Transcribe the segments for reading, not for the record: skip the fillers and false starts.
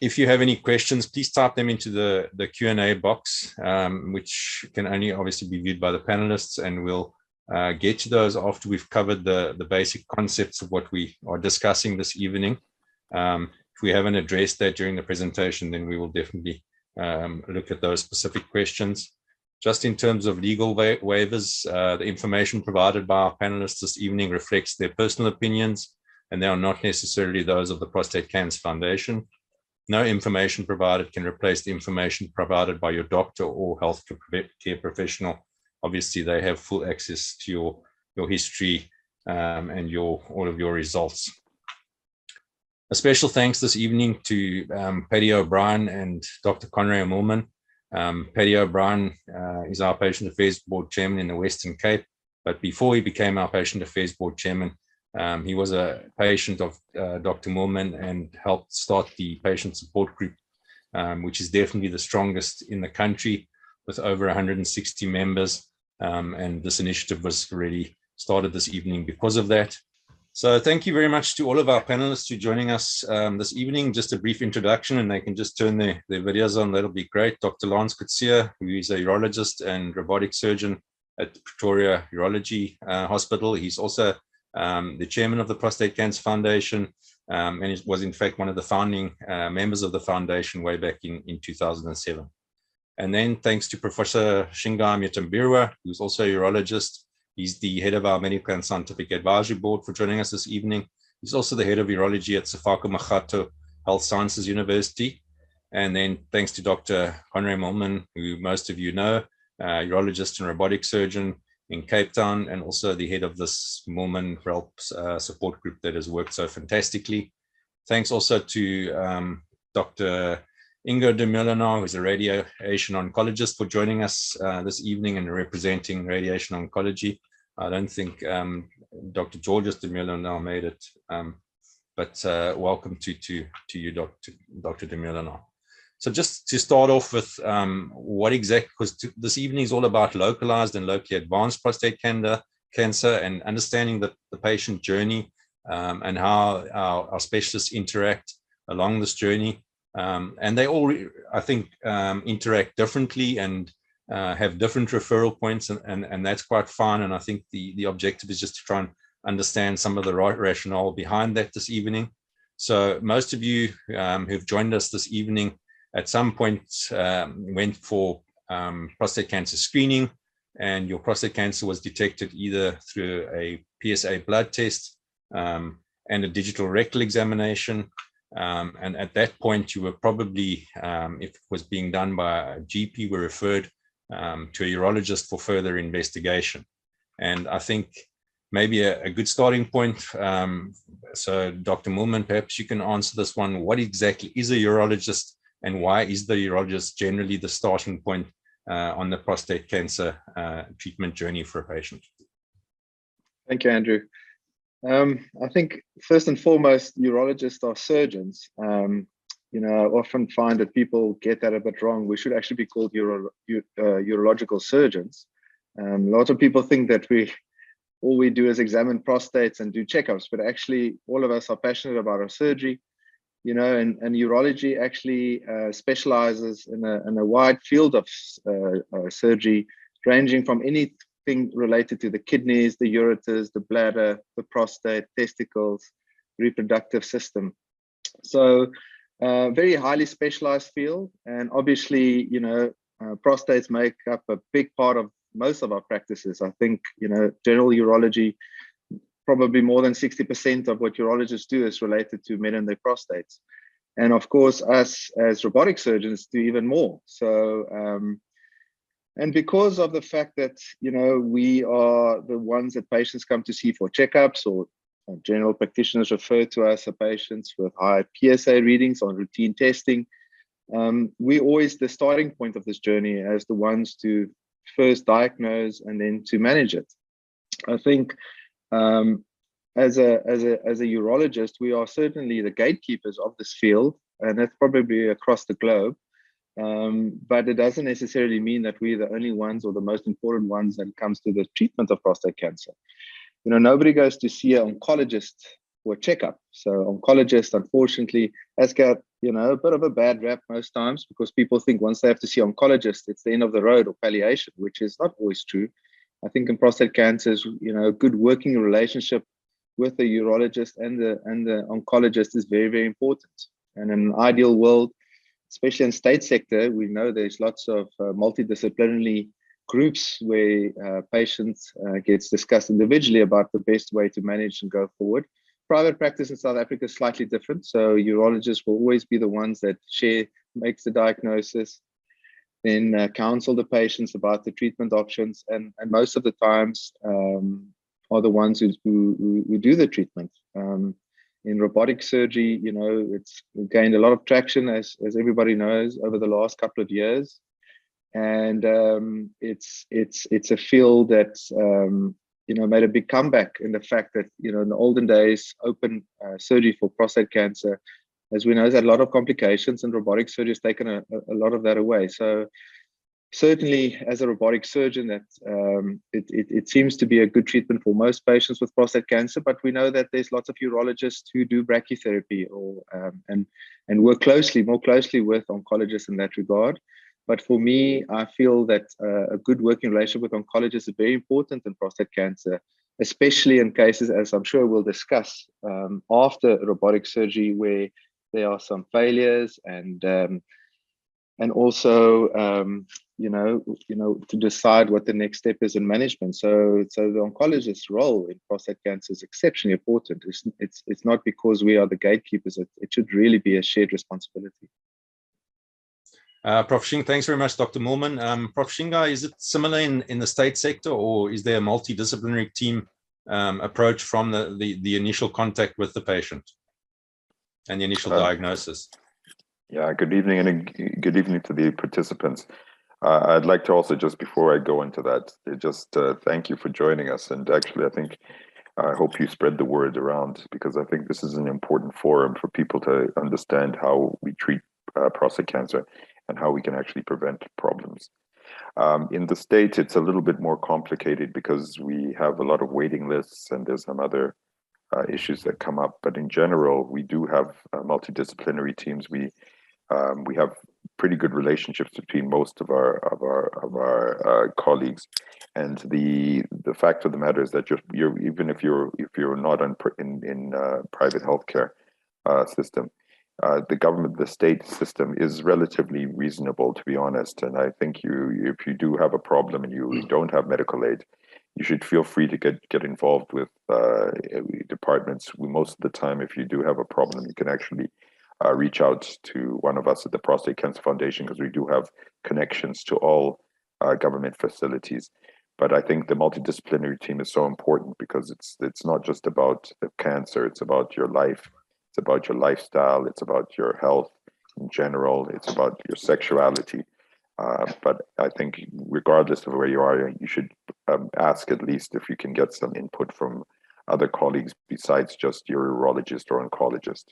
If you have any questions, please type them into the Q&A box, which can only obviously be viewed by the panelists, and we'll get to those after we've covered the basic concepts of what we are discussing this evening. If we haven't addressed that during the presentation, then we will definitely look at those specific questions. Just in terms of legal waivers, the information provided by our panelists this evening reflects their personal opinions, and they are not necessarily those of the Prostate Cancer Foundation. No information provided can replace the information provided by your doctor or healthcare professional. Obviously, they have full access to your history and all of your results. A special thanks this evening to Paddy O'Brien and Dr. Conrad Mulman. Paddy O'Brien is our Patient Affairs Board Chairman in the Western Cape, but before he became our Patient Affairs Board Chairman, he was a patient of Dr. Mulman and helped start the patient support group, which is definitely the strongest in the country with over 160 members. And this initiative was really started this evening because of that. So thank you very much to all of our panelists for joining us this evening. Just a brief introduction, and they can just turn their videos on. That'll be great. Dr. Lance Kutsia, who is a urologist and robotic surgeon at Pretoria Urology Hospital. He's also the chairman of the Prostate Cancer Foundation, and he was in fact one of the founding members of the foundation way back in 2007. And then thanks to Professor Shingai Mutambirwa, who's also a urologist. He's the head of our Medical and Scientific Advisory Board for joining us this evening. He's also the head of urology at Sefako Makgato Health Sciences University. And then thanks to Dr. Conrad Mulman, who most of you know, urologist and robotic surgeon in Cape Town, and also the head of this Mulman Relps support group that has worked so fantastically. Thanks also to Dr. Ingo de Millenaar, who's a radiation oncologist, for joining us this evening and representing radiation oncology. I don't think Dr. Georges de Millenaar made it, but welcome to you, Dr. de Millenaar. So just to start off with what exactly, because this evening is all about localized and locally advanced prostate cancer and understanding the patient journey and how our specialists interact along this journey. And they all, I think, interact differently and have different referral points, and that's quite fine. And I think the objective is just to try and understand some of the right rationale behind that this evening. So most of you who've joined us this evening at some point went for prostate cancer screening, and your prostate cancer was detected either through a PSA blood test and a digital rectal examination. And at that point, you were probably, if it was being done by a GP, were referred to a urologist for further investigation. And I think maybe a good starting point. So Dr. Mulman, perhaps you can answer this one. What exactly is a urologist, and why is the urologist generally the starting point on the prostate cancer treatment journey for a patient? Thank you, Andrew. I think first and foremost, urologists are surgeons. I often find that people get that a bit wrong. We should actually be called urological surgeons. Lots of people think that all we do is examine prostates and do checkups, but actually all of us are passionate about our surgery. And urology actually specializes in a wide field of surgery, ranging from anything related to the kidneys, the ureters, the bladder, the prostate, testicles, reproductive system. So very highly specialized field. And obviously, prostates make up a big part of most of our practices. I think, general urology, probably more than 60% of what urologists do is related to men and their prostates. And of course, us as robotic surgeons do even more. So, and because of the fact that, we are the ones that patients come to see for checkups, or general practitioners refer to us as patients with high PSA readings on routine testing, we always the starting point of this journey as the ones to first diagnose and then to manage it. I think as a urologist, we are certainly the gatekeepers of this field, and that's probably across the globe. But it doesn't necessarily mean that we're the only ones or the most important ones when it comes to the treatment of prostate cancer. Nobody goes to see an oncologist for a checkup. So oncologists, unfortunately, as a bit of a bad rap most times, because people think once they have to see oncologists, it's the end of the road or palliation, which is not always true. I think in prostate cancers, a good working relationship with the urologist and the oncologist is very, very important. And in an ideal world, especially in state sector, we know there's lots of multidisciplinary groups where patients gets discussed individually about the best way to manage and go forward. Private practice in South Africa is slightly different. So urologists will always be the ones that makes the diagnosis, then counsel the patients about the treatment options, and most of the times are the ones who do the treatment. In robotic surgery, it's gained a lot of traction, as everybody knows, over the last couple of years, and it's a field that made a big comeback in the fact that in the olden days, open surgery for prostate cancer, as we know, has had a lot of complications, and robotic surgery has taken a lot of that away. So certainly, as a robotic surgeon, that it seems to be a good treatment for most patients with prostate cancer. But we know that there's lots of urologists who do brachytherapy and work more closely with oncologists in that regard. But for me, I feel that a good working relationship with oncologists is very important in prostate cancer, especially in cases, as I'm sure we'll discuss, after robotic surgery, where there are some failures and also to decide what the next step is in management. So the oncologist's role in prostate cancer is exceptionally important. It's not because we are the gatekeepers. It should really be a shared responsibility. Prof. Singh, thanks very much, Dr. Moolman. Prof. Shingai, is it similar in the state sector, or is there a multidisciplinary team approach from the initial contact with the patient and the initial diagnosis? Yeah, good evening, and good evening to the participants. I'd like to also, just before I go into that, just thank you for joining us. And actually, I hope you spread the word around, because I think this is an important forum for people to understand how we treat prostate cancer and how we can actually prevent problems. In the States, it's a little bit more complicated because we have a lot of waiting lists and there's some other issues that come up. But in general, we do have multidisciplinary teams. We have pretty good relationships between most of our colleagues, and the fact of the matter is that you're even if you're not in private healthcare system, the state system is relatively reasonable, to be honest. And I think if you do have a problem and you don't have medical aid, you should feel free to get involved with departments. Most of the time, if you do have a problem, you can actually reach out to one of us at the Prostate Cancer Foundation, because we do have connections to all government facilities. But I think the multidisciplinary team is so important because it's not just about the cancer, it's about your life, it's about your lifestyle, it's about your health in general, it's about your sexuality. But I think regardless of where you are, you should ask at least if you can get some input from other colleagues besides just your urologist or oncologist.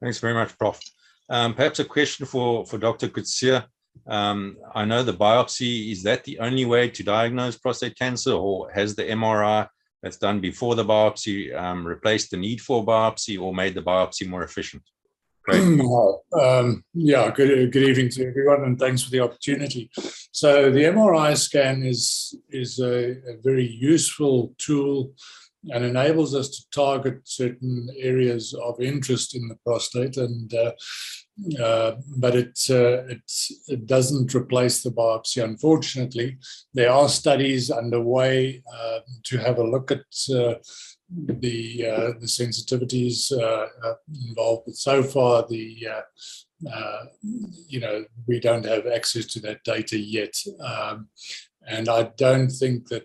Thanks very much, Prof. Perhaps a question for Dr. Coetzee. I know the biopsy, is that the only way to diagnose prostate cancer, or has the MRI that's done before the biopsy replaced the need for biopsy or made the biopsy more efficient? Yeah, good evening to everyone, and thanks for the opportunity. So the MRI scan is a very useful tool and enables us to target certain areas of interest in the prostate, and but it doesn't replace the biopsy, unfortunately. There are studies underway to have a look at the sensitivities involved, but so far we don't have access to that data yet. And I don't think that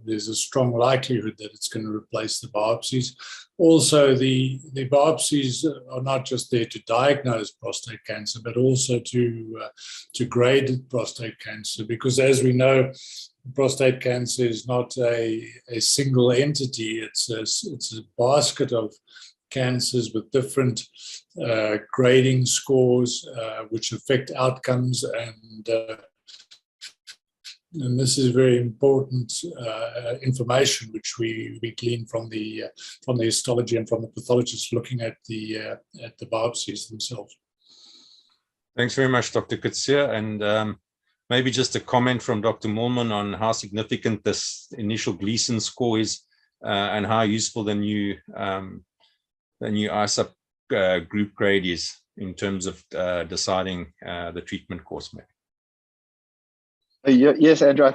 there's a strong likelihood that it's going to replace the biopsies. Also, the biopsies are not just there to diagnose prostate cancer, but also to grade prostate cancer, because as we know, prostate cancer is not a single entity. It's a basket of cancers with different grading scores, which affect outcomes, and and this is very important information which we glean from the histology and from the pathologists looking at the biopsies themselves. Thanks very much, Dr. Coetzee. And maybe just a comment from Dr. Moolman on how significant this initial Gleason score is and how useful the new ISUP group grade is in terms of deciding the treatment course. Yes, Andrew,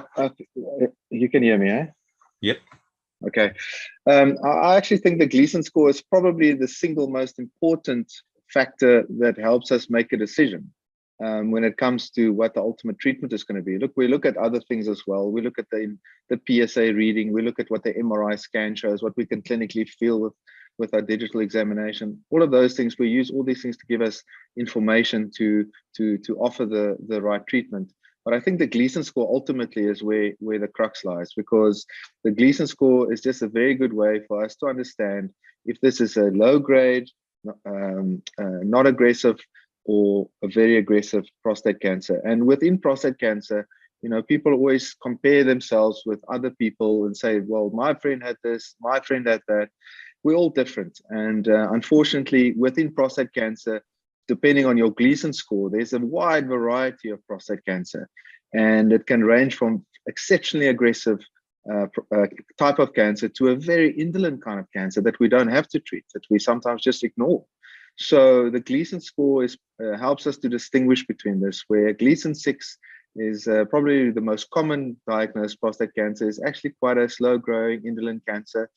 you can hear me, eh? Yep. Okay. I actually think the Gleason score is probably the single most important factor that helps us make a decision when it comes to what the ultimate treatment is going to be. Look, we look at other things as well. We look at the PSA reading. We look at what the MRI scan shows, what we can clinically feel with our digital examination. All of those things, we use all these things to give us information to offer the right treatment. But I think the Gleason score ultimately is where the crux lies, because the Gleason score is just a very good way for us to understand if this is a low grade, not aggressive, or a very aggressive prostate cancer. And within prostate cancer, you know, people always compare themselves with other people and say, well, my friend had this, my friend had that. We're all different. And unfortunately, within prostate cancer, depending on your Gleason score, there's a wide variety of prostate cancer. And it can range from exceptionally aggressive type of cancer to a very indolent kind of cancer that we don't have to treat, that we sometimes just ignore. So the Gleason score helps us to distinguish between this, where Gleason 6 is probably the most common diagnosed prostate cancer, is actually quite a slow-growing indolent cancer.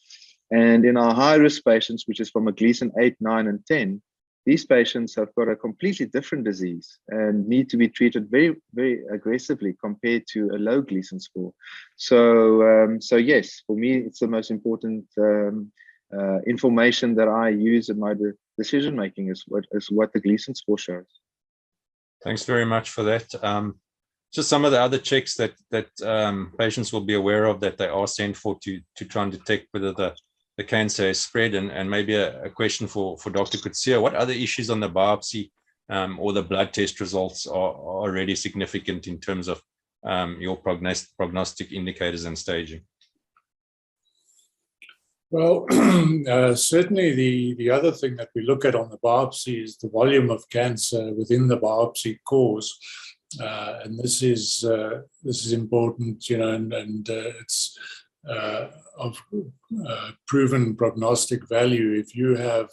And in our high-risk patients, which is from a Gleason 8, 9, and 10, these patients have got a completely different disease and need to be treated very, very aggressively compared to a low Gleason score. So, yes, for me, it's the most important information that I use in my decision making is what the Gleason score shows. Thanks very much for that. Just some of the other checks that patients will be aware of that they are sent for to try and detect whether the cancer is spread, and maybe a question for Dr. Coetzee. What other issues on the biopsy or the blood test results are already significant in terms of your prognostic indicators and staging? Well, certainly the other thing that we look at on the biopsy is the volume of cancer within the biopsy cause. And this is important, you know, and it's of proven prognostic value. If you have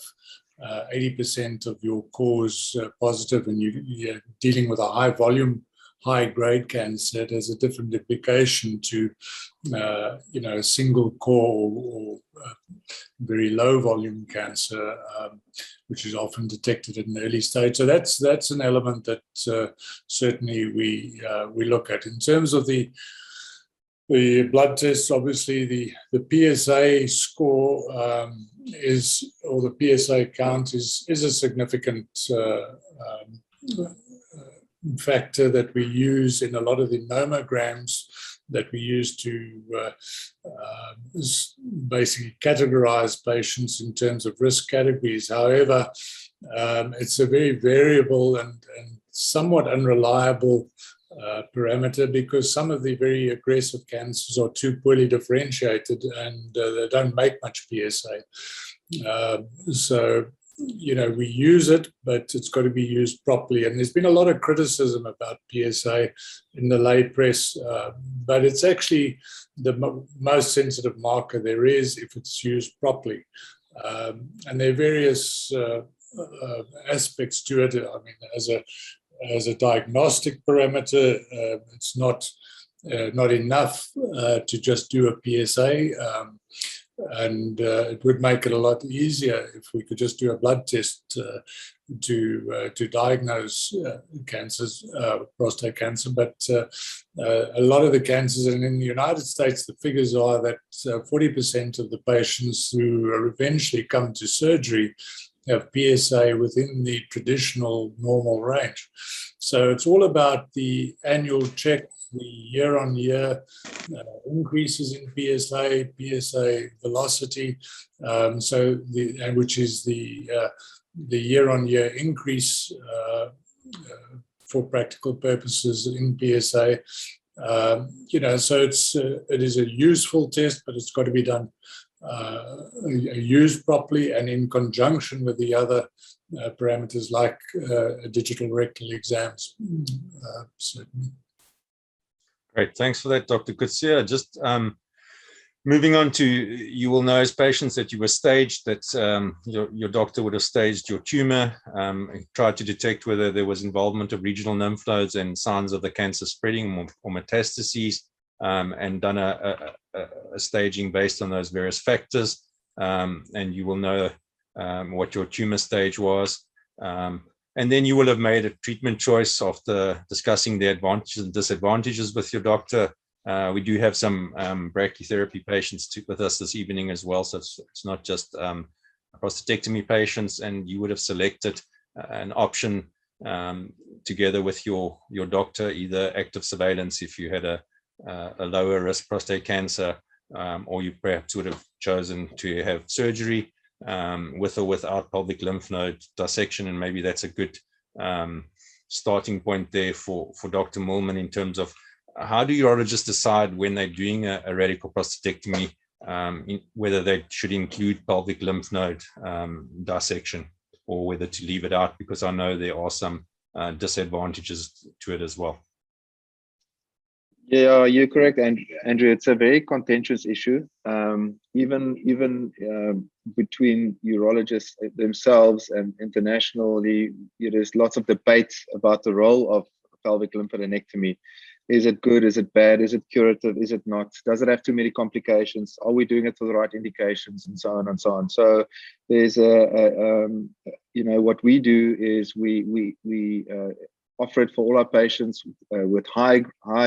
80% of your cause positive and you're dealing with a high volume, high grade cancer, it has a different implication to you know, a single core or very low volume cancer, which is often detected at an early stage. So that's an element that certainly we look at. In terms of the blood tests, obviously the PSA score is, or the PSA count is a significant factor that we use in a lot of the nomograms that we use to basically categorize patients in terms of risk categories. However, it's a very variable and somewhat unreliable parameter, because some of the very aggressive cancers are too poorly differentiated and they don't make much PSA. So, you know, we use it, but it's got to be used properly. And there's been a lot of criticism about PSA in the lay press, but it's actually the most sensitive marker there is if it's used properly. And there are various aspects to it. I mean, as a diagnostic parameter, it's not enough to just do a PSA. And it would make it a lot easier if we could just do a blood test to diagnose cancers, prostate cancer. But a lot of the cancers, and in the United States, the figures are that 40% of the patients who eventually come to surgery have PSA within the traditional normal range. So it's all about the annual check, the year-on-year increases in PSA velocity, which is the year-on-year increase for practical purposes in PSA. So it is a useful test, but it's got to be done used properly and in conjunction with the other parameters like digital rectal exams. Certainly. Great, thanks for that, Dr. Kutsia. Just moving on to, you will know as patients that you were staged, that your doctor would have staged your tumor, tried to detect whether there was involvement of regional lymph nodes and signs of the cancer spreading or metastases, and done a staging based on those various factors. And you will know what your tumor stage was. And then you will have made a treatment choice after discussing the advantages and disadvantages with your doctor. We do have some brachytherapy patients with us this evening as well, so it's not just prostatectomy patients, and you would have selected an option together with your doctor, either active surveillance if you had a lower risk prostate cancer, or you perhaps would have chosen to have surgery with or without pelvic lymph node dissection, and maybe that's a good starting point there for Dr. Mulman in terms of how do urologists decide when they're doing a radical prostatectomy, whether they should include pelvic lymph node dissection or whether to leave it out, because I know there are some disadvantages to it as well. Yeah, you're correct, Andrew. It's a very contentious issue, even between urologists themselves and internationally. There's lots of debate about the role of pelvic lymphadenectomy. Is it good? Is it bad? Is it curative? Is it not? Does it have too many complications? Are we doing it for the right indications? And so on and so on. So there's what we do is we offer it for all our patients with high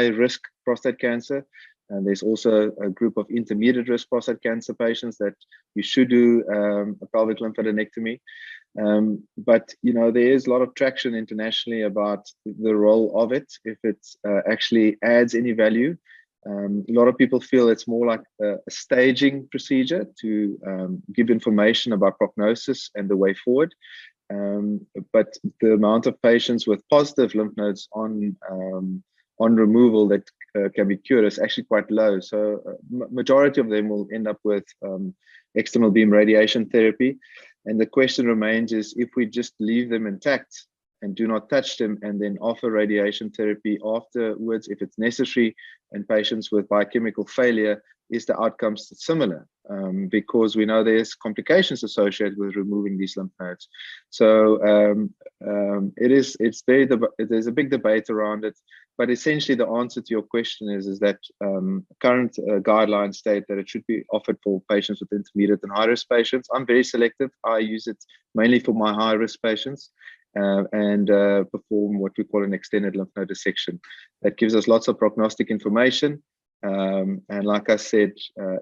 risk prostate cancer. And there's also a group of intermediate risk prostate cancer patients that you should do a pelvic lymphadenectomy. But there is a lot of traction internationally about the role of it, if it actually adds any value. A lot of people feel it's more like a staging procedure to give information about prognosis and the way forward. But the amount of patients with positive lymph nodes on removal that can be cured is actually quite low. So majority of them will end up with external beam radiation therapy. And the question remains is, if we just leave them intact and do not touch them and then offer radiation therapy afterwards, if it's necessary, and patients with biochemical failure, is the outcomes similar? Because we know there's complications associated with removing these lymph nodes. So there's a big debate around it. But essentially, the answer to your question is that current guidelines state that it should be offered for patients with intermediate and high-risk patients. I'm very selective. I use it mainly for my high-risk patients and perform what we call an extended lymph node dissection. That gives us lots of prognostic information. And like I said,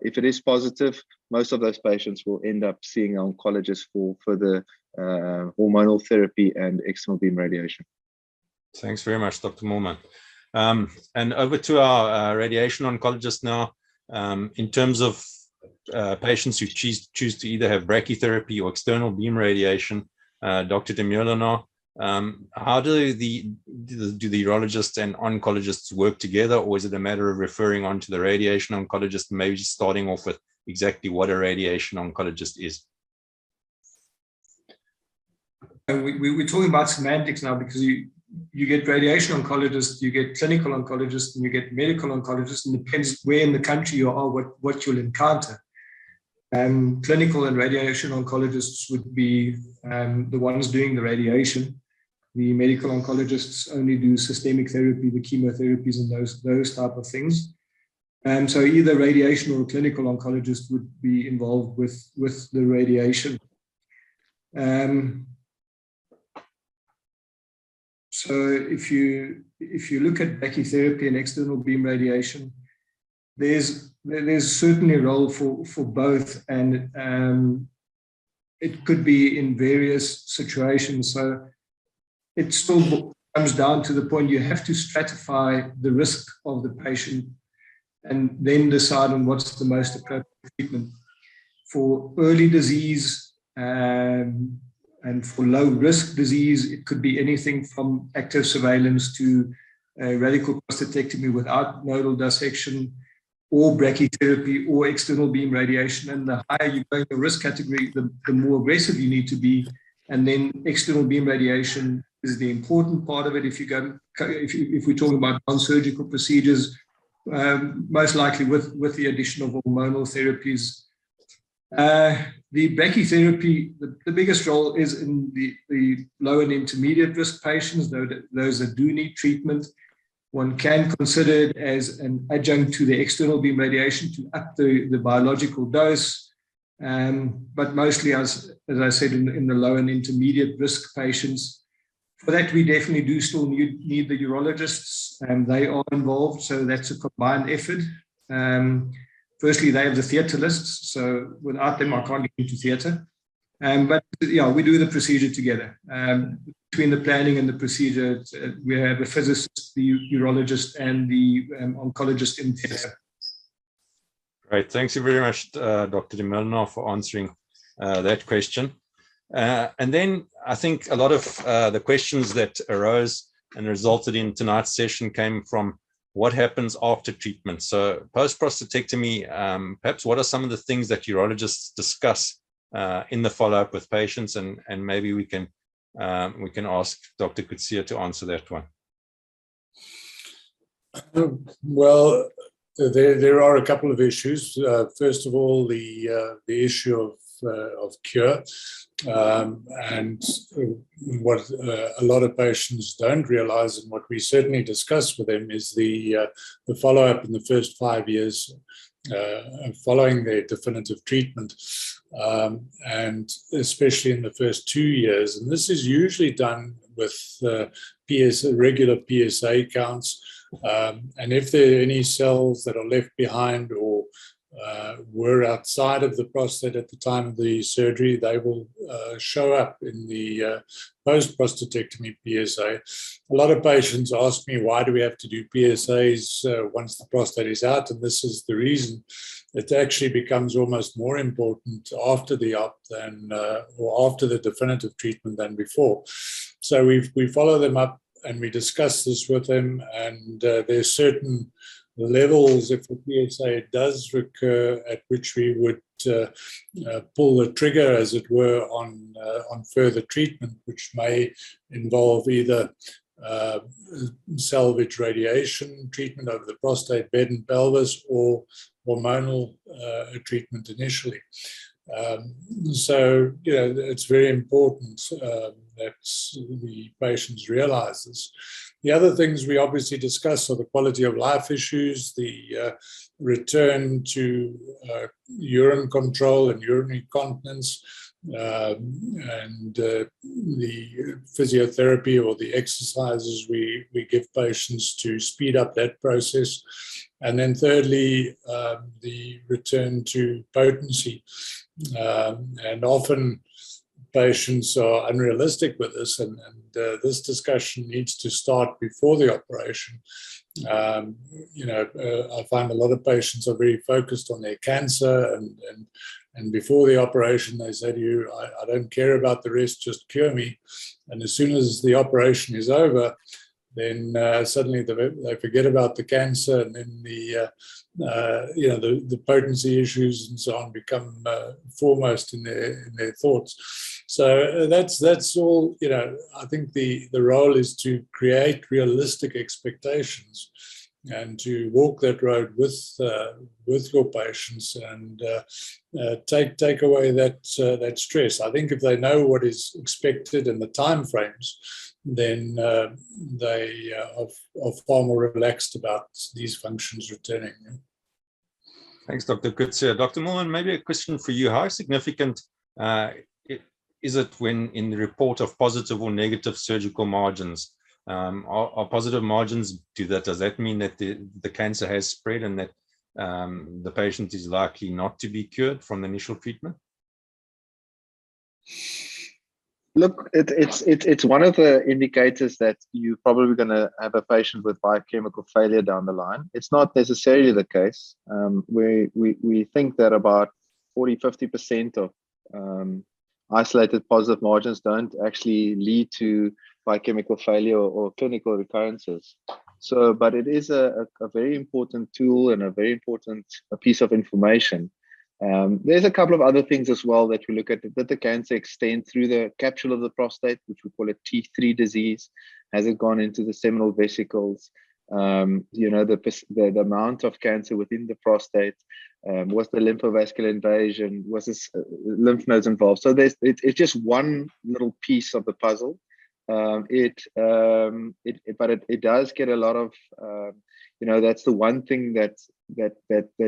if it is positive, most of those patients will end up seeing an oncologist for further hormonal therapy and external beam radiation. Thanks very much, Dr. Mulman. And over to our radiation oncologist now. In terms of patients who choose to either have brachytherapy or external beam radiation, Dr. de Molenaar, how do the urologists and oncologists work together, or is it a matter of referring on to the radiation oncologist, maybe starting off with exactly what a radiation oncologist is? We're talking about semantics now, because you get radiation oncologists, you get clinical oncologists, and you get medical oncologists, and it depends where in the country you are, what you'll encounter. Clinical and radiation oncologists would be the ones doing the radiation. The medical oncologists only do systemic therapy, the chemotherapies, and those type of things. So either radiation or a clinical oncologist would be involved with the radiation. So if you look at brachytherapy and external beam radiation, there's certainly a role for both, and it could be in various situations. So it still comes down to the point you have to stratify the risk of the patient and then decide on what's the most appropriate treatment. For early disease and for low risk disease, it could be anything from active surveillance to radical prostatectomy without nodal dissection, or brachytherapy, or external beam radiation. And the higher you go in the risk category, the more aggressive you need to be. And then external beam radiation is the important part of it. If we're talking about non-surgical procedures, most likely with the addition of hormonal therapies. The brachytherapy, the biggest role is in the low and intermediate risk patients, those that do need treatment. One can consider it as an adjunct to the external beam radiation to up the biological dose. But mostly, as I said, in the low and intermediate risk patients. For that, we definitely do still need the urologists, and they are involved. So that's a combined effort. Firstly, they have the theatre lists. So without them, I can't get into theatre. But yeah, we do the procedure together. Between the planning and the procedure, we have a physicist, the urologist, and the oncologist in theatre. Great. Thanks very much, Dr. de Molenaar, for answering that question. And then I think a lot of the questions that arose and resulted in tonight's session came from what happens after treatment. So post-prostatectomy, perhaps what are some of the things that urologists discuss in the follow-up with patients, and maybe we can ask Dr. Coetzee to answer that one. Well, there are a couple of issues. First of all, the issue of cure, and what a lot of patients don't realize, and what we certainly discuss with them, is the follow-up in the first 5 years following their definitive treatment, and especially in the first 2 years. And this is usually done with regular PSA counts. And if there are any cells that are left behind or were outside of the prostate at the time of the surgery, they will show up in the post-prostatectomy PSA. A lot of patients ask me, why do we have to do PSAs once the prostate is out? And this is the reason. It actually becomes almost more important after the op than, or after the definitive treatment than before. So we follow them up and we discuss this with them, and there's certain levels, if the PSA does recur, at which we would pull the trigger, as it were, on further treatment, which may involve either salvage radiation treatment over the prostate bed and pelvis, or hormonal treatment initially. So, it's very important that the patients realize this. The other things we obviously discuss are the quality of life issues, the return to urine control and urinary continence, and the physiotherapy or the exercises we give patients to speed up that process. And then thirdly, the return to potency. And often patients are unrealistic with this, and this discussion needs to start before the operation. I find a lot of patients are very focused on their cancer, and before the operation they say to you, I don't care about the rest, just cure me. And as soon as the operation is over, then suddenly they forget about the cancer, and then the potency issues and so on become foremost in their thoughts. So that's all. I think the role is to create realistic expectations and to walk that road with your patients, and take away that stress. I think if they know what is expected and the time frames, then they are far more relaxed about these functions returning. Thanks, Dr. Coetzee. Dr. Molenaar, maybe a question for you. How significant is it when in the report of positive or negative surgical margins? Are positive margins, does that mean that the cancer has spread and that the patient is likely not to be cured from the initial treatment? Look, it's one of the indicators that you're probably going to have a patient with biochemical failure down the line. It's not necessarily the case. We think that about 40–50% of isolated positive margins don't actually lead to biochemical failure or clinical recurrences. So, but it is a very important tool and a very important piece of information. There's a couple of other things as well that we look at. Did the cancer extend through the capsule of the prostate, which we call a T3 disease? Has it gone into the seminal vesicles? The amount of cancer within the prostate, was the lymphovascular invasion, was this lymph nodes involved? So it's just one little piece of the puzzle. But it does get a lot of, that's the one thing that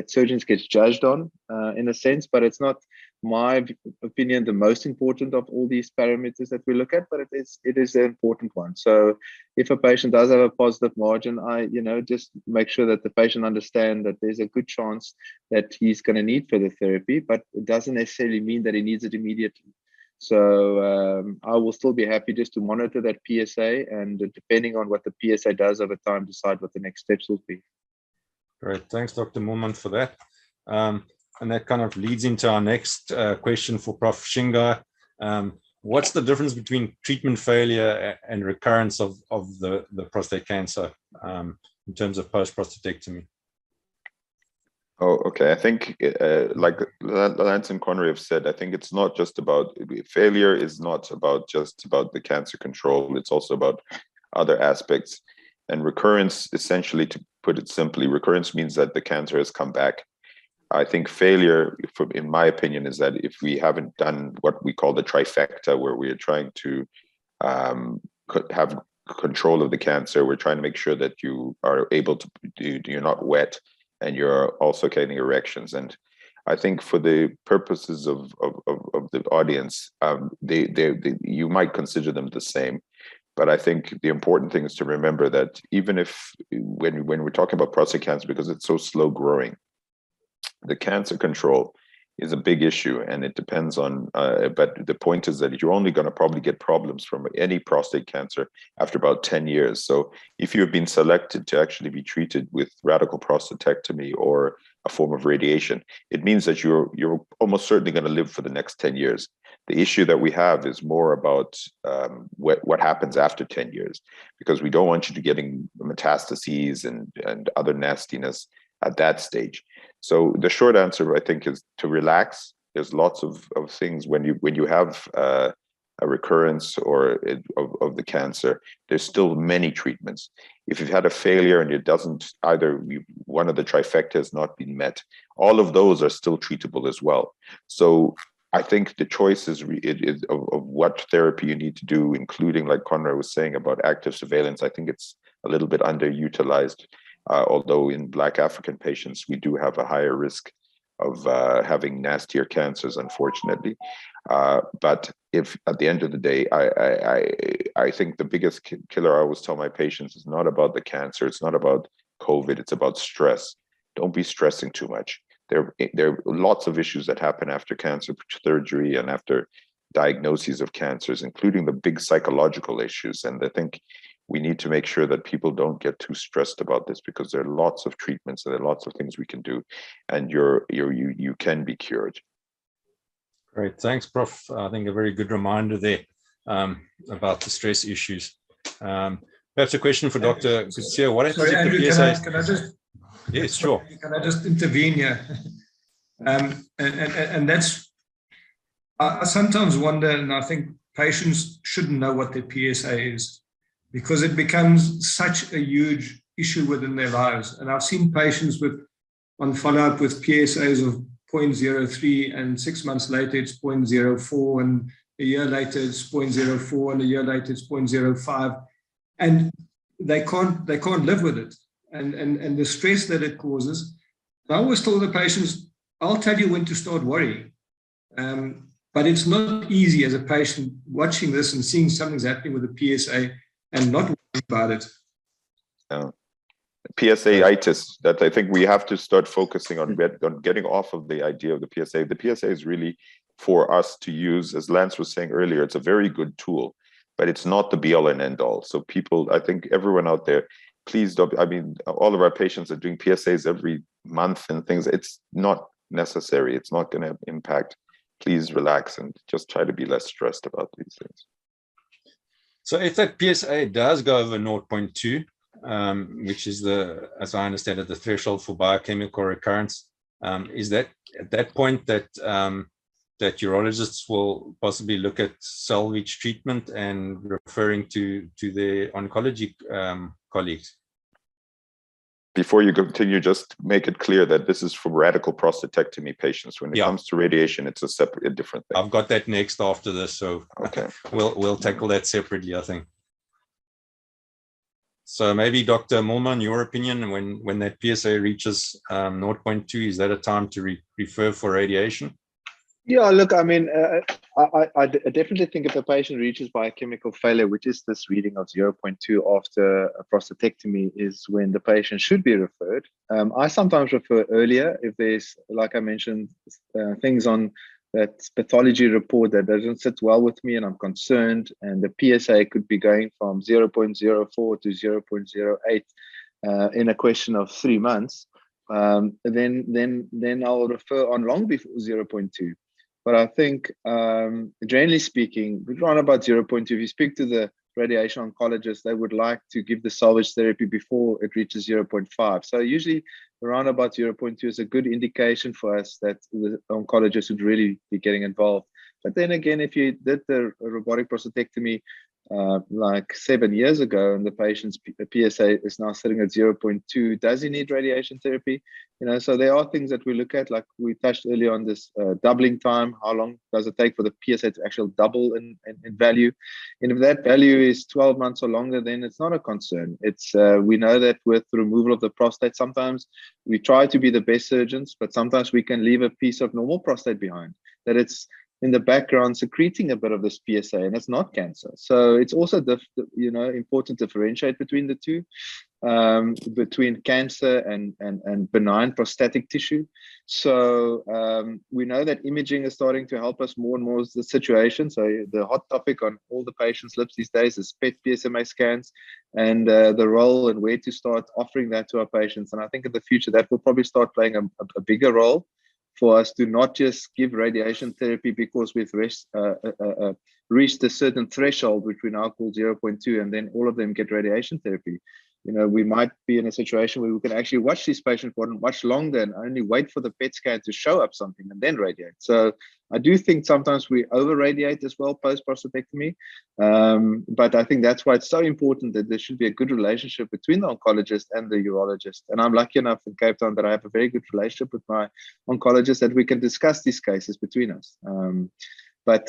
surgeons get judged on, in a sense, but it's not my opinion the most important of all these parameters that we look at, but it is an important one. So if a patient does have a positive margin, I just make sure that the patient understand that there's a good chance that he's going to need further therapy, but it doesn't necessarily mean that he needs it immediately. So I will still be happy just to monitor that PSA, and depending on what the PSA does over time, decide what the next steps will be. Great, thanks, Dr. Moorman, for that. And that kind of leads into our next question for Prof. Shinga. What's the difference between treatment failure and recurrence of the prostate cancer in terms of post-prostatectomy? Oh, okay. I think, like Lance and Connery have said, I think it's not just about failure. Is not just about the cancer control. It's also about other aspects. And recurrence, essentially, to put it simply, recurrence means that the cancer has come back. I think failure, in my opinion, is that if we haven't done what we call the trifecta, where we are trying to have control of the cancer, we're trying to make sure that you are able to, you're not wet, and you're also getting erections. And I think for the purposes of the audience, you might consider them the same. But I think the important thing is to remember that even if, when we're talking about prostate cancer, because it's so slow growing, the cancer control is a big issue, and it depends on, but the point is that you're only going to probably get problems from any prostate cancer after about 10 years. So if you have been selected to actually be treated with radical prostatectomy or a form of radiation, it means that you're almost certainly going to live for the next 10 years. The issue that we have is more about what happens after 10 years, because we don't want you to getting metastases and other nastiness at that stage. So the short answer, I think, is to relax. There's lots of things when you have a recurrence of the cancer. There's still many treatments. If you've had a failure and it doesn't, one of the trifecta has not been met, all of those are still treatable as well. So I think the choice is of what therapy you need to do, including, like Conrad was saying, about active surveillance. I think it's a little bit underutilized. Although in Black African patients, we do have a higher risk of having nastier cancers, unfortunately. But if at the end of the day, I think the biggest killer I always tell my patients is not about the cancer, it's not about COVID, it's about stress. Don't be stressing too much. There are lots of issues that happen after cancer surgery and after diagnoses of cancers, including the big psychological issues. And I think we need to make sure that people don't get too stressed about this, because there are lots of treatments and there are lots of things we can do, and you can be cured. Great, thanks, Prof. I think a very good reminder there about the stress issues. Perhaps a question for Dr. Coetzee. What happens if the PSA? Can I just? Yes, sure. Can I just intervene here? And that's, I sometimes wonder, and I think patients shouldn't know what their PSA is, because it becomes such a huge issue within their lives. And I've seen patients on follow-up with PSAs of 0.03, and 6 months later it's 0.04, and a year later it's 0.04, and a year later it's 0.05, and they can't live with it, and the stress that it causes. I always tell the patients, I'll tell you when to start worrying, but it's not easy as a patient watching this and seeing something's happening with the PSA and not worrying about it. PSA-itis, that I think we have to start focusing on getting off of the idea of the PSA. The PSA is really for us to use, as Lance was saying earlier, it's a very good tool, but it's not the be all and end all. So people, I think everyone out there, please don't, I mean, all of our patients are doing PSAs every month and things. It's not necessary. It's not going to impact. Please relax and just try to be less stressed about these things. So if that PSA does go over 0.2, which is as I understand it, the threshold for biochemical recurrence. Is that at that point that that urologists will possibly look at salvage treatment and referring to their oncology colleagues? Before you continue, just make it clear that this is for radical prostatectomy patients. When it comes to radiation, it's a different thing. I've got that next after this, so okay. we'll tackle that separately, I think. So maybe Dr. Moolman, your opinion, when that PSA reaches 0.2, is that a time to refer for radiation? Yeah, look, I mean, I definitely think if a patient reaches biochemical failure, which is this reading of 0.2 after a prostatectomy, is when the patient should be referred. I sometimes refer earlier if there's, like I mentioned, things on that pathology report that doesn't sit well with me and I'm concerned, and the PSA could be going from 0.04 to 0.08 in a question of 3 months. Then I'll refer on long before 0.2. But I think, generally speaking, around about 0.2, if you speak to the radiation oncologist, they would like to give the salvage therapy before it reaches 0.5. So usually around about 0.2 is a good indication for us that the oncologist would really be getting involved. But then again, if you did the robotic prostatectomy like 7 years ago and the patient's PSA is now sitting at 0.2, does he need radiation therapy? You know, so there are things that we look at, like we touched earlier on this doubling time. How long does it take for the PSA to actually double in value? And if that value is 12 months or longer, then it's not a concern. It's we know that with the removal of the prostate, sometimes we try to be the best surgeons, but sometimes we can leave a piece of normal prostate behind, that it's in the background secreting a bit of this PSA, and it's not cancer. So it's also important to differentiate between the two, between cancer and benign prostatic tissue. So we know that imaging is starting to help us more and more with the situation. So the hot topic on all the patients' lips these days is PET PSMA scans, and the role and where to start offering that to our patients. And I think in the future that will probably start playing a bigger role for us to not just give radiation therapy because we've reached a certain threshold, which we now call 0.2, and then all of them get radiation therapy. You know, we might be in a situation where we can actually watch these patients for much longer and only wait for the PET scan to show up something and then radiate. So I do think sometimes we over-radiate as well post-prostatectomy. But I think that's why it's so important that there should be a good relationship between the oncologist and the urologist. And I'm lucky enough in Cape Town that I have a very good relationship with my oncologist that we can discuss these cases between us. But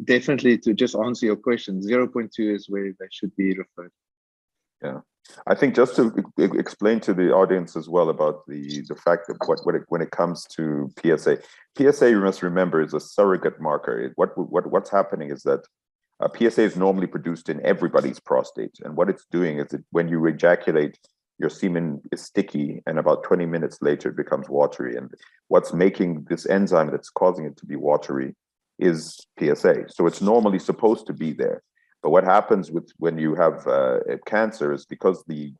definitely, to just answer your question, 0.2 is where they should be referred. Yeah, I think just to explain to the audience as well about the fact that when it comes to PSA, you must remember is a surrogate marker. What's happening is that PSA is normally produced in everybody's prostate, and what it's doing is that when you ejaculate, your semen is sticky, and about 20 minutes later it becomes watery. And what's making this enzyme that's causing it to be watery is PSA. So it's normally supposed to be there. But what happens when you have cancer is because the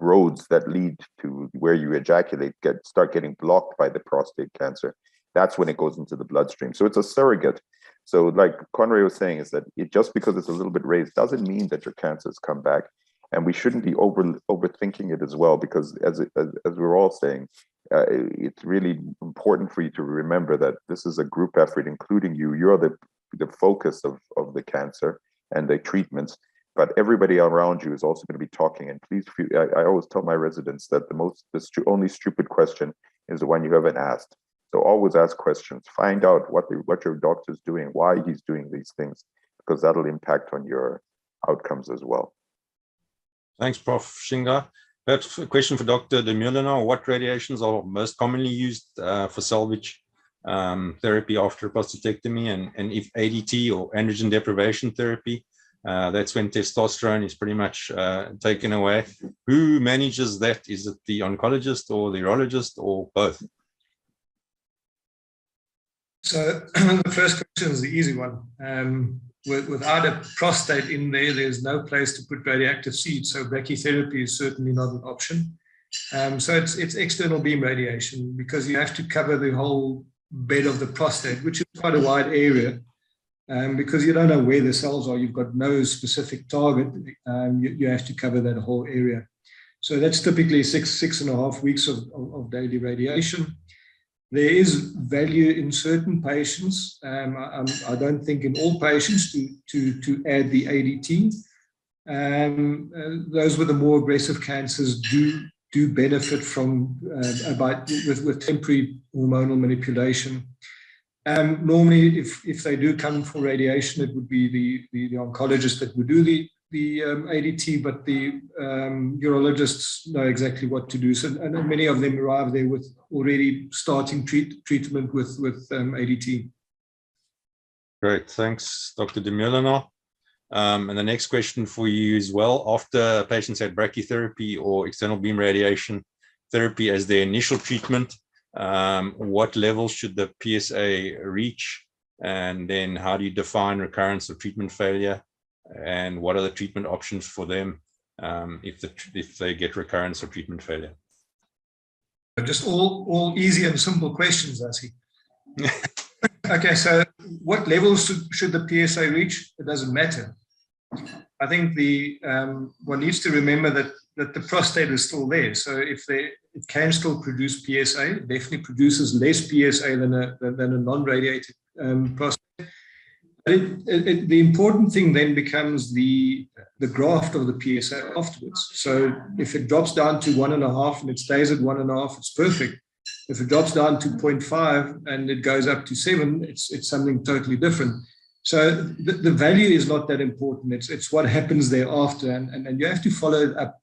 roads that lead to where you ejaculate start getting blocked by the prostate cancer. That's when it goes into the bloodstream. So it's a surrogate. So like Conrad was saying, is that just because it's a little bit raised doesn't mean that your cancer has come back. And we shouldn't be overthinking it as well, because as we're all saying, it's really important for you to remember that this is a group effort, including you. You're the focus of the cancer and the treatments, but everybody around you is also going to be talking. And please, I always tell my residents that the only stupid question is the one you haven't asked. So always ask questions. Find out what your doctor's doing, why he's doing these things, because that'll impact on your outcomes as well. Thanks, Prof. Shinga. Perhaps a question for Dr. De Mullenaar. What radiations are most commonly used for salvage therapy after prostatectomy, and if ADT or androgen deprivation therapy, that's when testosterone is pretty much taken away. Who manages that? Is it the oncologist or the urologist or both? So the first question is the easy one. Without a prostate in there, there's no place to put radioactive seed. So brachytherapy is certainly not an option. So it's external beam radiation, because you have to cover the whole bed of the prostate, which is quite a wide area. because you don't know where the cells are. You've got no specific target. You have to cover that whole area. So that's typically 6.5 weeks of daily radiation. There is value in certain patients. I don't think in all patients to add the ADT. Those with the more aggressive cancers do benefit from with temporary hormonal manipulation. Normally, if they do come for radiation, it would be the oncologist that would do the ADT, but the urologists know exactly what to do. So, and many of them arrive there with already starting treatment with ADT. Great, thanks, Dr. de Molenaar. And the next question for you as well, after patients had brachytherapy or external beam radiation therapy as their initial treatment, what levels should the PSA reach? And then how do you define recurrence or treatment failure? And what are the treatment options for them if they get recurrence or treatment failure? Just all easy and simple questions, I see. Okay, so what levels should the PSA reach? It doesn't matter. I think one needs to remember that the prostate is still there. So if it can still produce PSA, it definitely produces less PSA than a non-radiated prostate. The important thing then becomes the graft of the PSA afterwards. So if it drops down to 1.5 and it stays at 1.5, it's perfect. If it drops down to 0.5 and it goes up to 7, it's something totally different. So the value is not that important. It's what happens thereafter, and you have to follow it up.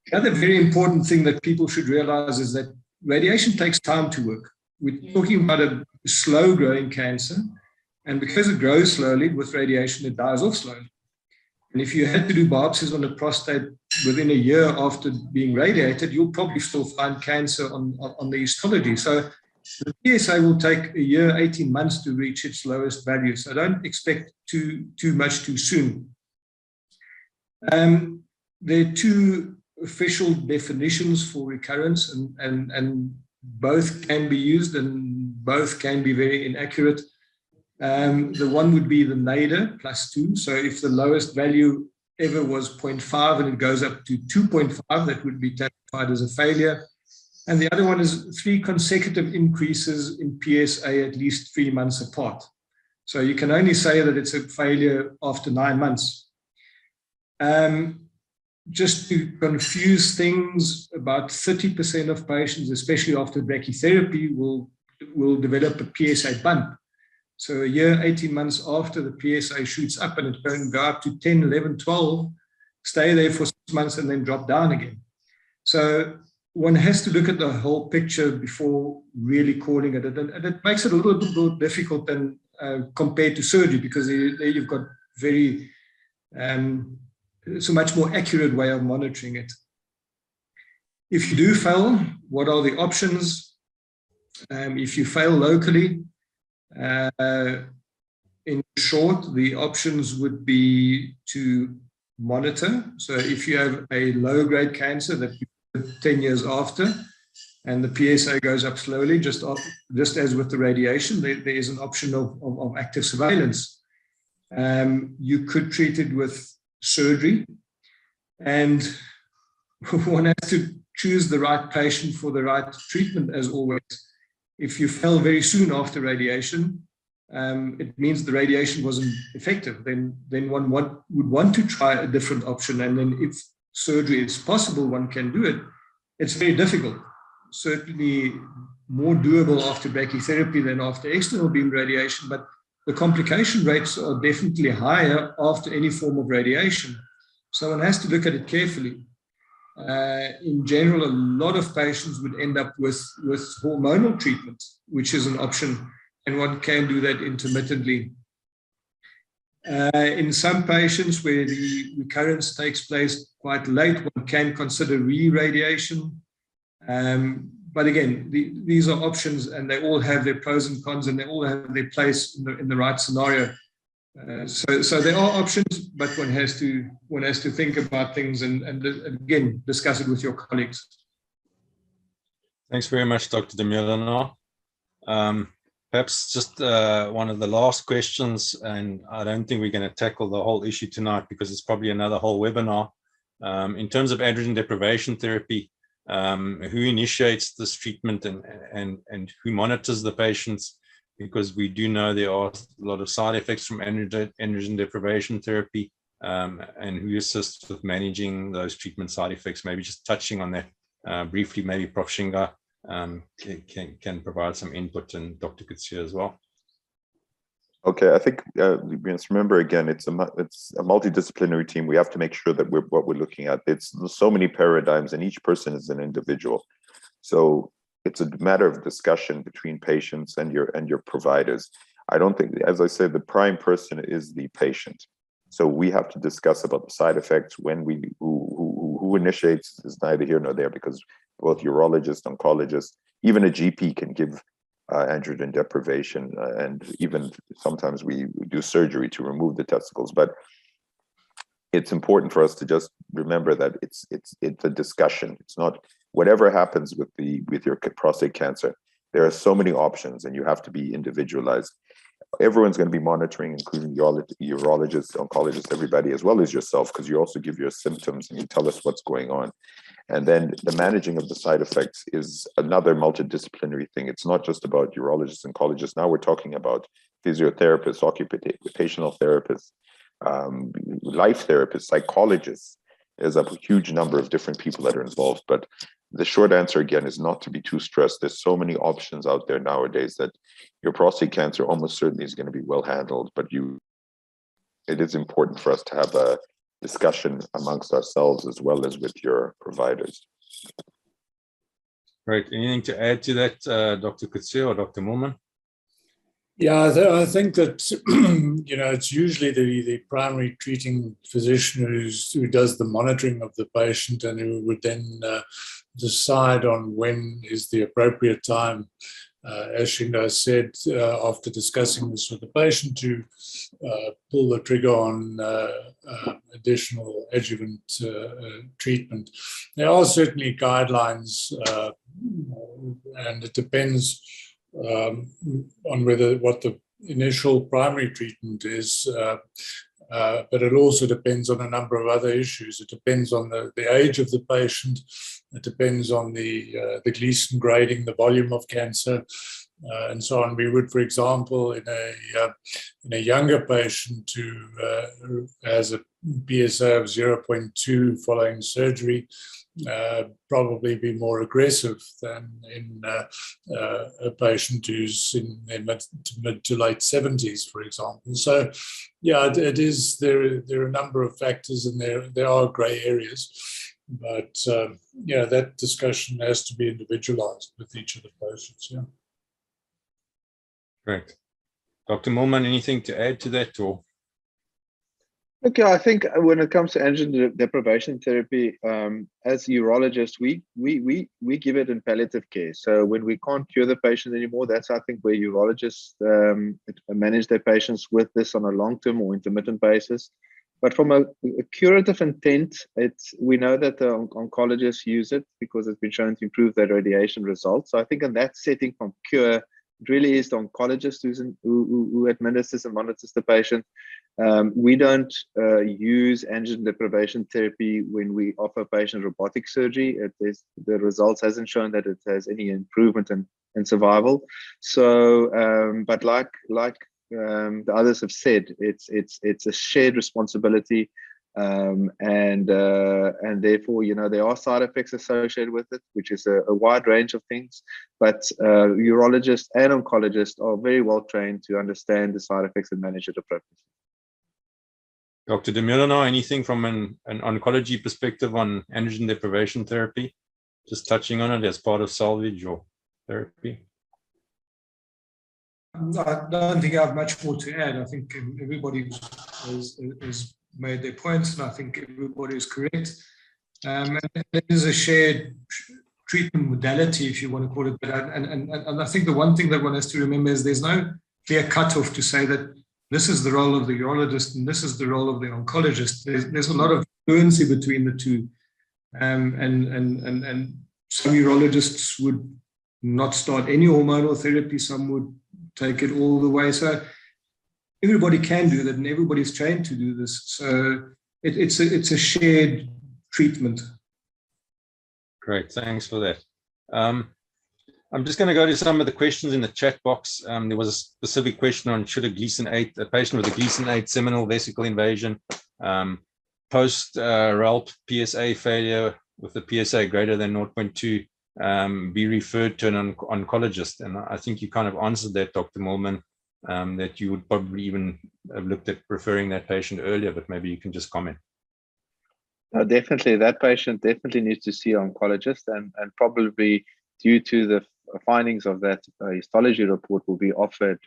The other very important thing that people should realize is that radiation takes time to work. We're talking about a slow-growing cancer. And because it grows slowly with radiation, it dies off slowly. And if you had to do biopsies on the prostate within a year after being radiated, you'll probably still find cancer on the histology. So the PSA will take a year, 18 months to reach its lowest value. So don't expect too much too soon. There are two official definitions for recurrence, and both can be used and both can be very inaccurate. The one would be the nadir +2. So if the lowest value ever was 0.5 and it goes up to 2.5, that would be classified as a failure. And the other one is 3 consecutive increases in PSA at least 3 months apart. So you can only say that it's a failure after 9 months. Just to confuse things, about 30% of patients, especially after brachytherapy, will develop a PSA bump. So a year, 18 months after the PSA shoots up and it can go up to 10, 11, 12, stay there for 6 months and then drop down again. So one has to look at the whole picture before really calling it. And it makes it a little bit more difficult than compared to surgery, because there you've got it's a much more accurate way of monitoring it. If you do fail, what are the options? If you fail locally, in short, the options would be to monitor. So if you have a low-grade cancer that you 10 years after, and the PSA goes up slowly, just as with the radiation, there is an option of active surveillance. You could treat it with surgery, and one has to choose the right patient for the right treatment, as always. If you fail very soon after radiation, it means the radiation wasn't effective. Then one would want to try a different option. And then if surgery is possible, one can do it. It's very difficult. Certainly more doable after brachytherapy than after external beam radiation, but the complication rates are definitely higher after any form of radiation. So one has to look at it carefully. In general, a lot of patients would end up with hormonal treatment, which is an option, and one can do that intermittently. In some patients where the recurrence takes place quite late, one can consider re-radiation. But again, these are options, and they all have their pros and cons, and they all have their place in the right scenario. So there are options, but one has to think about things and again discuss it with your colleagues. Thanks very much, Dr. de Molenaar. Perhaps just one of the last questions, and I don't think we're going to tackle the whole issue tonight because it's probably another whole webinar. In terms of androgen deprivation therapy, who initiates this treatment and who monitors the patients? Because we do know there are a lot of side effects from androgen deprivation therapy, and who assists with managing those treatment side effects. Maybe just touching on that briefly, maybe Prof. Shinga can provide some input, and Dr. Coetzee as well. Okay, I think we must remember again, it's a multidisciplinary team. We have to make sure that what we're looking at. There's so many paradigms, and each person is an individual. So it's a matter of discussion between patients and your providers. I don't think, as I said, the prime person is the patient. So we have to discuss about the side effects. When who initiates is neither here nor there, because both urologists, oncologists, even a GP can give androgen deprivation, and even sometimes we do surgery to remove the testicles. But it's important for us to just remember that it's a discussion. It's not whatever happens with your prostate cancer. There are so many options, and you have to be individualized. Everyone's going to be monitoring, including urologists, oncologists, everybody, as well as yourself, because you also give your symptoms and you tell us what's going on. And then the managing of the side effects is another multidisciplinary thing. It's not just about urologists, oncologists. Now we're talking about physiotherapists, occupational therapists, life therapists, psychologists. There's a huge number of different people that are involved. But the short answer, again, is not to be too stressed. There's so many options out there nowadays that your prostate cancer almost certainly is going to be well handled. But it is important for us to have a discussion amongst ourselves as well as with your providers. Great. Anything to add to that, Dr. Coetzee or Dr. Moorman? Yeah, I think that it's usually the primary treating physician who does the monitoring of the patient, and who would then decide on when is the appropriate time, as Shinga said, after discussing this with the patient, to pull the trigger on additional adjuvant treatment. There are certainly guidelines, and it depends on what the initial primary treatment is, but it also depends on a number of other issues. It depends on the age of the patient. It depends on the Gleason grading, the volume of cancer, and so on. We would, for example, in a younger patient who has a PSA of 0.2 following surgery, probably be more aggressive than in a patient who's in their mid to late 70s, for example. So, yeah, it is. There are a number of factors, and there are grey areas, but that discussion has to be individualized with each of the patients. Yeah. Great, Dr. Moorman, anything to add to that, or? Okay, I think when it comes to androgen deprivation therapy, as urologists, we give it in palliative care. So when we can't cure the patient anymore, that's, I think, where urologists manage their patients with this on a long-term or intermittent basis. But from a curative intent, we know that the oncologists use it because it's been shown to improve their radiation results. So I think in that setting, from cure, it really is the oncologist who administers and monitors the patient. We don't use androgen deprivation therapy when we offer patient robotic surgery. The results hasn't shown that it has any improvement in survival. So, but like the others have said, it's a shared responsibility, and therefore, there are side effects associated with it, which is a wide range of things. But urologists and oncologists are very well trained to understand the side effects and manage it appropriately. Dr. de Milano, anything from an oncology perspective on androgen deprivation therapy? Just touching on it as part of salvage or therapy? I don't think I have much more to add. I think everybody has made their points, and I think everybody is correct. And it is a shared treatment modality, if you want to call it. But and I think the one thing that one has to remember is there's no clear cutoff to say that this is the role of the urologist and this is the role of the oncologist. There's a lot of fluency between the two, and some urologists would not start any hormonal therapy. Some would take it all the way. So everybody can do that, and everybody's trained to do this. So it's a shared treatment. Great, thanks for that. I'm just going to go to some of the questions in the chat box. There was a specific question on should a patient with a Gleason 8 seminal vesicle invasion post-RALP PSA failure with a PSA greater than 0.2 be referred to an oncologist? And I think you kind of answered that, Dr. Moorman, that you would probably even have looked at referring that patient earlier, but maybe you can just comment. Definitely, that patient definitely needs to see an oncologist, and probably due to the findings of that histology report will be offered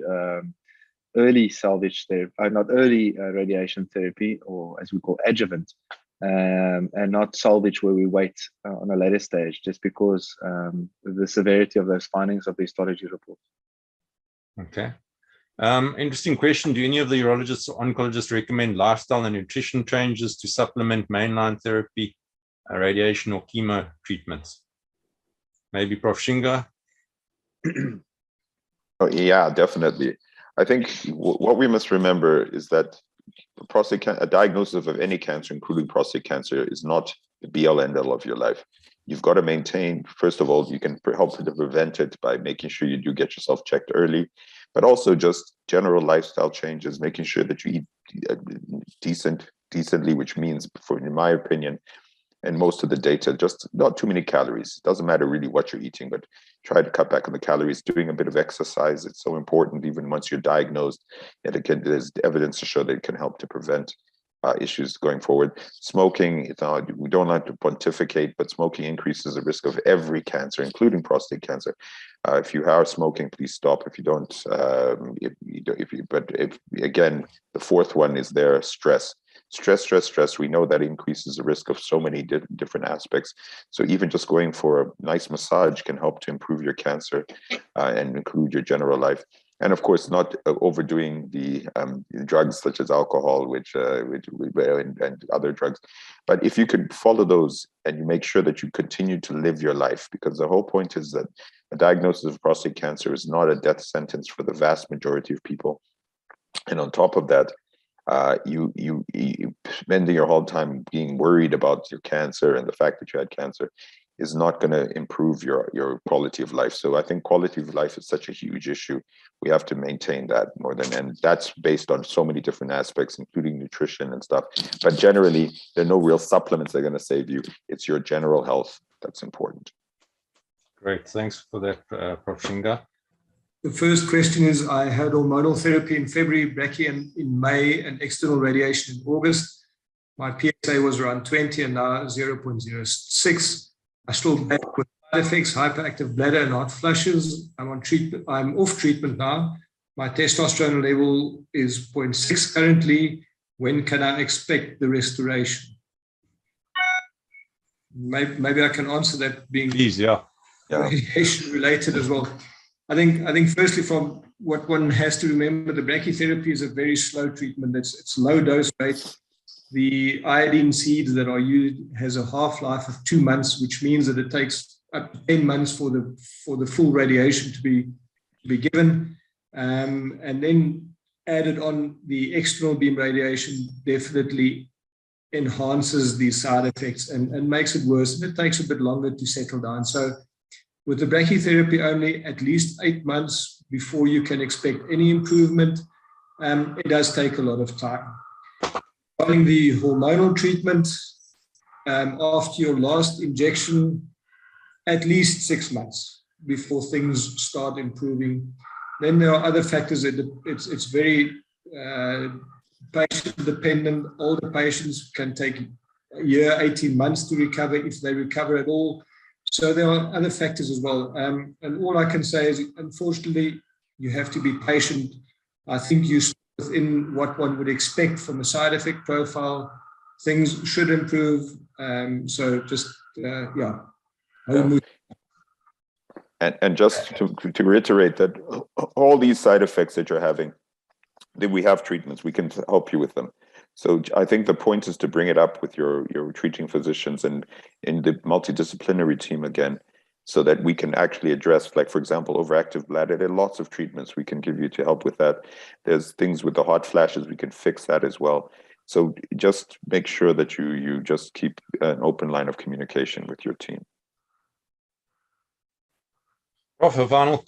early salvage therapy, not early radiation therapy, or as we call adjuvant, and not salvage where we wait on a later stage, just because the severity of those findings of the histology report. Okay. Interesting question. Do any of the urologists or oncologists recommend lifestyle and nutrition changes to supplement mainline therapy, radiation or chemo treatments? Maybe Prof. Shinga? Oh, yeah, definitely. I think what we must remember is that a diagnosis of any cancer, including prostate cancer, is not the be-all end-all of your life. You've got to maintain, first of all, you can help to prevent it by making sure you do get yourself checked early, but also just general lifestyle changes, making sure that you eat decently, which means, in my opinion, and most of the data, just not too many calories. It doesn't matter really what you're eating, but try to cut back on the calories. Doing a bit of exercise, it's so important, even once you're diagnosed. And again, there's evidence to show that it can help to prevent issues going forward. Smoking, we don't like to pontificate, but smoking increases the risk of every cancer, including prostate cancer. If you are smoking, please stop. If you don't, again, the fourth one is there, stress. Stress. We know that increases the risk of so many different aspects. So even just going for a nice massage can help to improve your cancer and include your general life. And of course, not overdoing the drugs such as alcohol, and other drugs. But if you could follow those and you make sure that you continue to live your life, because the whole point is that a diagnosis of prostate cancer is not a death sentence for the vast majority of people. And on top of that, you spending your whole time being worried about your cancer and the fact that you had cancer is not going to improve your quality of life. So I think quality of life is such a huge issue. We have to maintain that more than, and that's based on so many different aspects, including nutrition and stuff. But generally, there are no real supplements that are going to save you. It's your general health that's important. Great, thanks for that, Prof. Shinga. The first question is, I had hormonal therapy in February, brachy in May, and external radiation in August. My PSA was around 20 and now 0.06. I still back with side effects, hyperactive bladder and hot flushes. I'm on treatment. I'm off treatment now. My testosterone level is 0.6 currently. When can I expect the restoration? Maybe I can answer that being radiation related as well. I think firstly, from what one has to remember, the brachytherapy is a very slow treatment. It's low dose rate. The iodine seeds that are used has a half-life of 2 months, which means that it takes up to 10 months for the full radiation to be given. And then added on, the external beam radiation definitely enhances these side effects and makes it worse. And it takes a bit longer to settle down. So with the brachytherapy only, at least 8 months before you can expect any improvement. It does take a lot of time. Following the hormonal treatment, after your last injection, at least 6 months before things start improving. Then there are other factors. It's very patient dependent. Older patients can take a year, 18 months to recover if they recover at all. So there are other factors as well. And all I can say is, unfortunately, you have to be patient. I think you're within what one would expect from a side effect profile. Things should improve. So just, And just to reiterate that all these side effects that you're having, that we have treatments, we can help you with them. So I think the point is to bring it up with your treating physicians and in the multidisciplinary team again, so that we can actually address, like, for example, overactive bladder. There are lots of treatments we can give you to help with that. There's things with the hot flashes, we can fix that as well. So just make sure that you just keep an open line of communication with your team. Prof, a final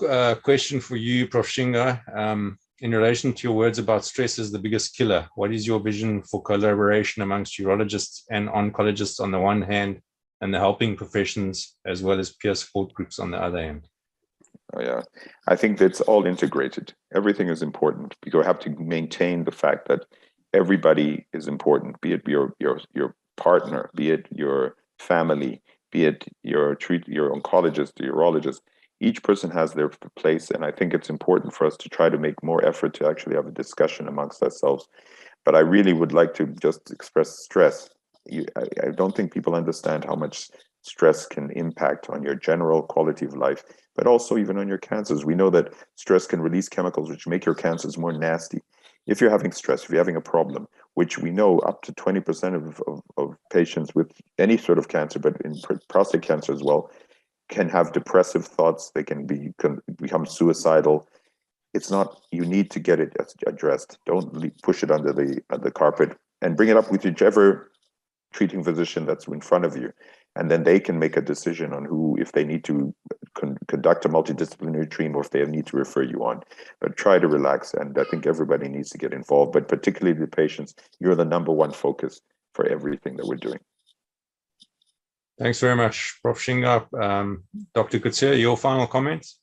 question for you, Prof. Shinga. In relation to your words about stress is the biggest killer, what is your vision for collaboration amongst urologists and oncologists on the one hand, and the helping professions as well as peer support groups on the other hand? Oh, yeah, I think that's all integrated. Everything is important. You have to maintain the fact that everybody is important, be it your partner, be it your family, be it your oncologist, your urologist. Each person has their place, and I think it's important for us to try to make more effort to actually have a discussion amongst ourselves. But I really would like to just express stress. I don't think people understand how much stress can impact on your general quality of life, but also even on your cancers. We know that stress can release chemicals which make your cancers more nasty. If you're having stress, if you're having a problem, which we know up to 20% of patients with any sort of cancer, but in prostate cancer as well, can have depressive thoughts, they can become suicidal. It's not, you need to get it addressed. Don't push it under the carpet, and bring it up with whichever treating physician that's in front of you. And then they can make a decision on who, if they need to conduct a multidisciplinary team or if they need to refer you on. But try to relax, and I think everybody needs to get involved, but particularly the patients. You're the number one focus for everything that we're doing. Thanks very much, Prof. Shinga. Dr. Coetzee, your final comments?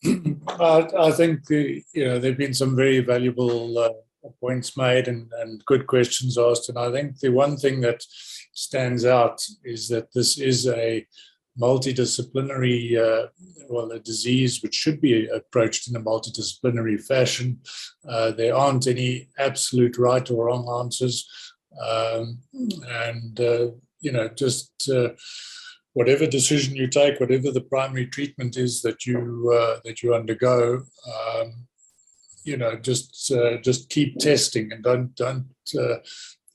I think there have been some very valuable points made and good questions asked. And I think the one thing that stands out is that this is a multidisciplinary, a disease which should be approached in a multidisciplinary fashion. There aren't any absolute right or wrong answers. Whatever decision you take, whatever the primary treatment is that you undergo, just keep testing, and don't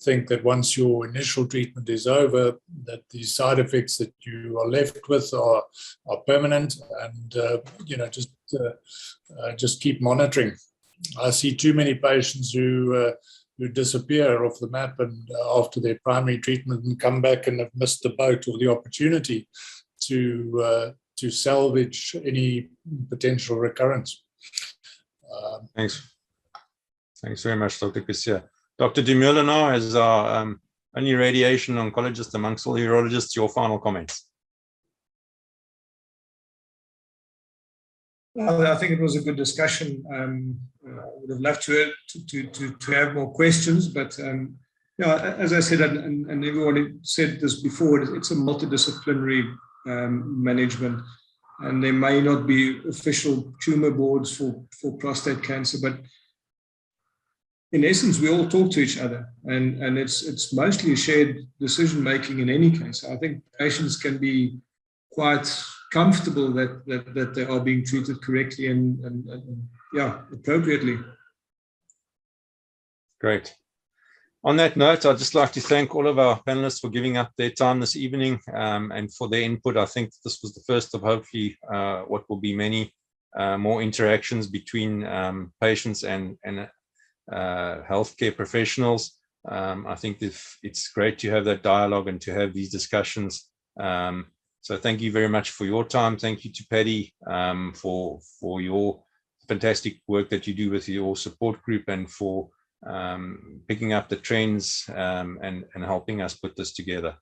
think that once your initial treatment is over, that the side effects that you are left with are permanent, and just keep monitoring. I see too many patients who disappear off the map and after their primary treatment and come back and have missed the boat or the opportunity to salvage any potential recurrence. Thanks very much, Dr. Coetzee. Dr. Dumula now, as our only radiation oncologist amongst all urologists, your final comments. Well, I think it was a good discussion. I would have loved to have more questions, but as I said, and everyone said this before, it's a multidisciplinary management, and there may not be official tumor boards for prostate cancer, but in essence, we all talk to each other, and it's mostly shared decision making in any case. I think patients can be quite comfortable that they are being treated correctly and appropriately. Great. On that note, I'd just like to thank all of our panelists for giving up their time this evening and for their input. I think this was the first of hopefully what will be many more interactions between patients and healthcare professionals. I think it's great to have that dialogue and to have these discussions. So thank you very much for your time. Thank you to Paddy for your fantastic work that you do with your support group, and for picking up the trends and helping us put this together.